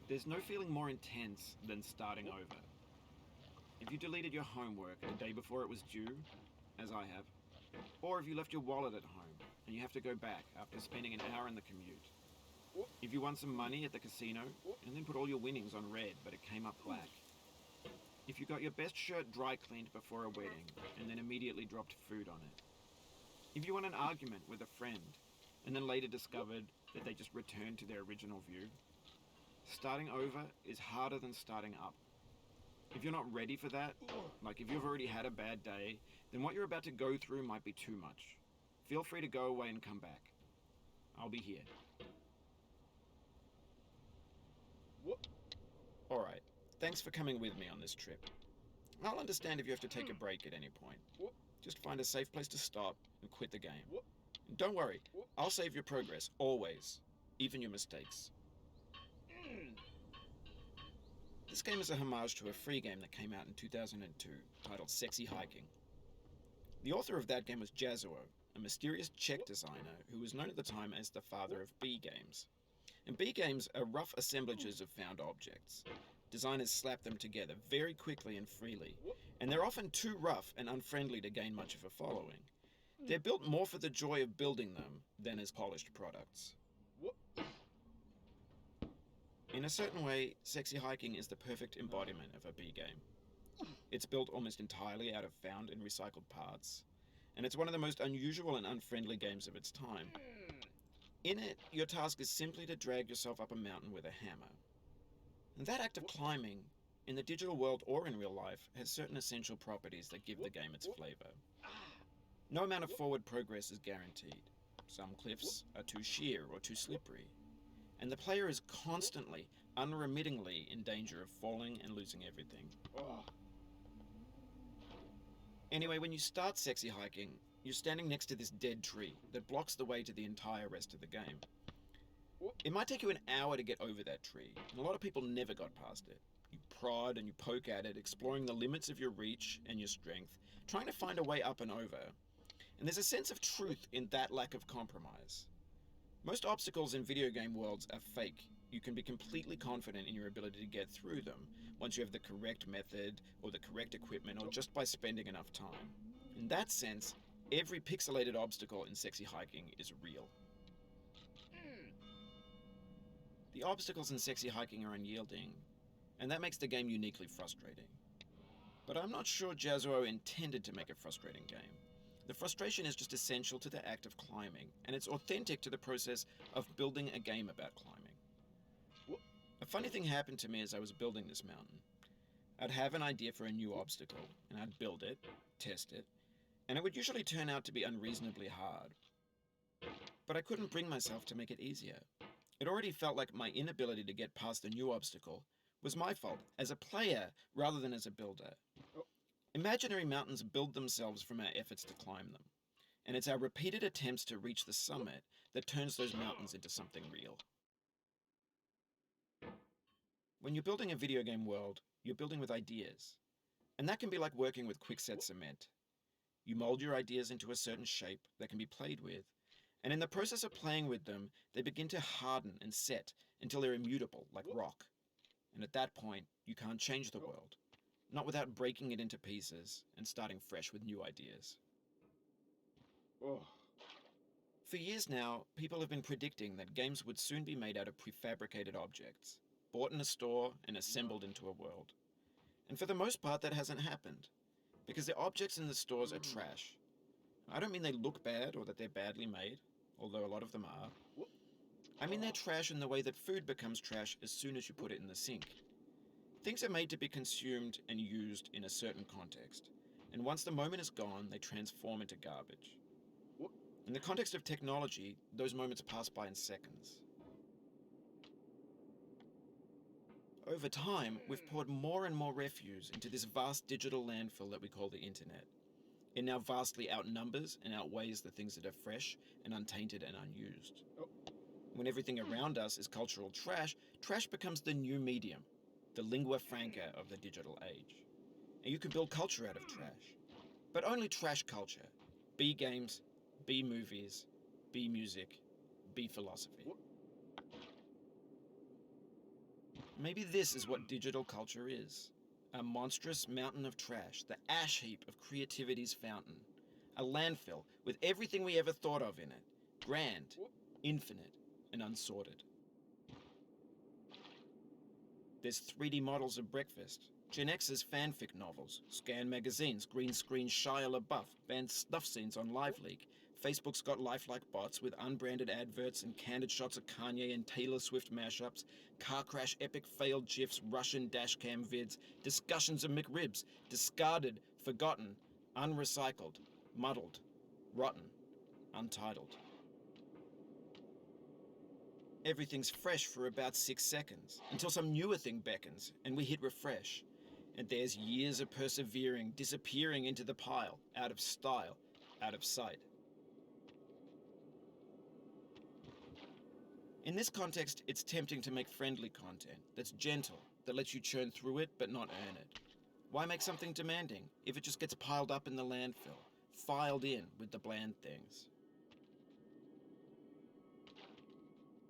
There's no feeling more intense than starting over. If you deleted your homework the day before it was due, as I have, or if you left your wallet at home and you have to go back after spending an hour in the commute. If you won some money at the casino and then put all your winnings on red but it came up black. If you got your best shirt dry cleaned before a wedding and then immediately dropped food on it. If you won an argument with a friend and then later discovered that they just returned to their original view. Starting over is harder than starting up. If you're not ready for that, like if you've already had a bad day, then what you're about to go through might be too much. Feel free to go away and come back. I'll be here. Alright, thanks for coming with me on this trip. I'll understand if you have to take a break at any point. Just find a safe place to stop and quit the game. And don't worry, I'll save your progress, always. Even your mistakes. This game is a homage to a free game that came out in 2002, titled Sexy Hiking. The author of that game was Jazuo, a mysterious Czech designer who was known at the time as the father of B games. And B games are rough assemblages of found objects. Designers slap them together very quickly and freely, and they're often too rough and unfriendly to gain much of a following. They're built more for the joy of building them than as polished products. In a certain way, Sexy Hiking is the perfect embodiment of a B game. It's built almost entirely out of found and recycled parts, and it's one of the most unusual and unfriendly games of its time. In it, your task is simply to drag yourself up a mountain with a hammer. And that act of climbing, in the digital world or in real life, has certain essential properties that give the game its flavor. No amount of forward progress is guaranteed. Some cliffs are too sheer or too slippery. And the player is constantly, unremittingly in danger of falling and losing everything. Anyway, when you start Sexy Hiking, you're standing next to this dead tree that blocks the way to the entire rest of the game. It might take you an hour to get over that tree, and a lot of people never got past it. You prod and you poke at it, exploring the limits of your reach and your strength, trying to find a way up and over. And there's a sense of truth in that lack of compromise. Most obstacles in video game worlds are fake. You can be completely confident in your ability to get through them once you have the correct method or the correct equipment or just by spending enough time. In that sense, every pixelated obstacle in Sexy Hiking is real. The obstacles in Sexy Hiking are unyielding, and that makes the game uniquely frustrating. But I'm not sure Jazuo intended to make a frustrating game. The frustration is just essential to the act of climbing, and it's authentic to the process of building a game about climbing. A funny thing happened to me as I was building this mountain. I'd have an idea for a new obstacle, and I'd build it, test it, and it would usually turn out to be unreasonably hard. But I couldn't bring myself to make it easier. It already felt like my inability to get past the new obstacle was my fault, as a player rather than as a builder. Imaginary mountains build themselves from our efforts to climb them, and it's our repeated attempts to reach the summit that turns those mountains into something real. When you're building a video game world, you're building with ideas, and that can be like working with quickset cement. You mold your ideas into a certain shape that can be played with, and in the process of playing with them, they begin to harden and set until they're immutable, like rock. And at that point, you can't change the world. Not without breaking it into pieces and starting fresh with new ideas. For years now, people have been predicting that games would soon be made out of prefabricated objects, bought in a store and assembled into a world. And for the most part, that hasn't happened, because the objects in the stores are trash. I don't mean they look bad or that they're badly made, although a lot of them are. I mean they're trash in the way that food becomes trash as soon as you put it in the sink. Things are made to be consumed and used in a certain context, and once the moment is gone, they transform into garbage. In the context of technology, those moments pass by in seconds. Over time, we've poured more and more refuse into this vast digital landfill that we call the internet. It now vastly outnumbers and outweighs the things that are fresh and untainted and unused. When everything around us is cultural trash, trash becomes the new medium, the lingua franca of the digital age. And you can build culture out of trash. But only trash culture. B games, B movies, B music, B philosophy. Maybe this is what digital culture is. A monstrous mountain of trash, the ash heap of creativity's fountain. A landfill with everything we ever thought of in it. Grand, infinite, and unsorted. There's 3D models of breakfast, Gen X's fanfic novels, scan magazines, green screen Shia LaBeouf, banned snuff scenes on LiveLeak. Facebook's got lifelike bots with unbranded adverts and candid shots of Kanye and Taylor Swift mashups, car crash epic failed GIFs, Russian dashcam vids, discussions of McRibs, discarded, forgotten, unrecycled, muddled, rotten, untitled. Everything's fresh for about 6 seconds, until some newer thing beckons, and we hit refresh. And there's years of persevering, disappearing into the pile, out of style, out of sight. In this context, it's tempting to make friendly content that's gentle, that lets you churn through it but not earn it. Why make something demanding if it just gets piled up in the landfill, filed in with the bland things?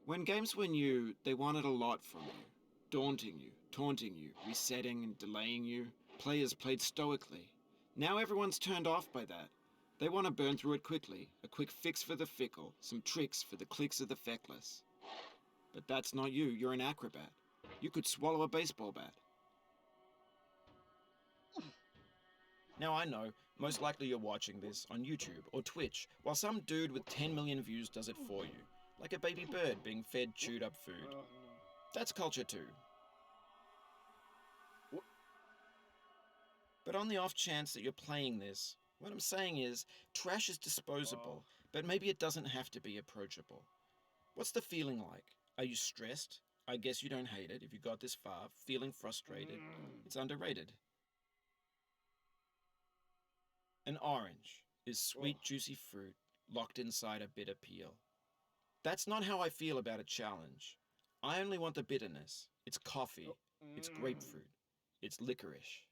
When games were new, they wanted a lot from you. Daunting you, taunting you, resetting and delaying you. Players played stoically. Now everyone's turned off by that. They want to burn through it quickly, a quick fix for the fickle, some tricks for the clicks of the feckless. But that's not you, you're an acrobat. You could swallow a baseball bat. Now I know, most likely you're watching this on YouTube or Twitch, while some dude with 10 million views does it for you, like a baby bird being fed chewed up food. That's culture too. But on the off chance that you're playing this, what I'm saying is, trash is disposable, but maybe it doesn't have to be approachable. What's the feeling like? Are you stressed? I guess you don't hate it if you got this far, feeling frustrated. It's underrated. An orange is sweet, juicy fruit locked inside a bitter peel. That's not how I feel about a challenge. I only want the bitterness. It's coffee. It's grapefruit. It's licorice.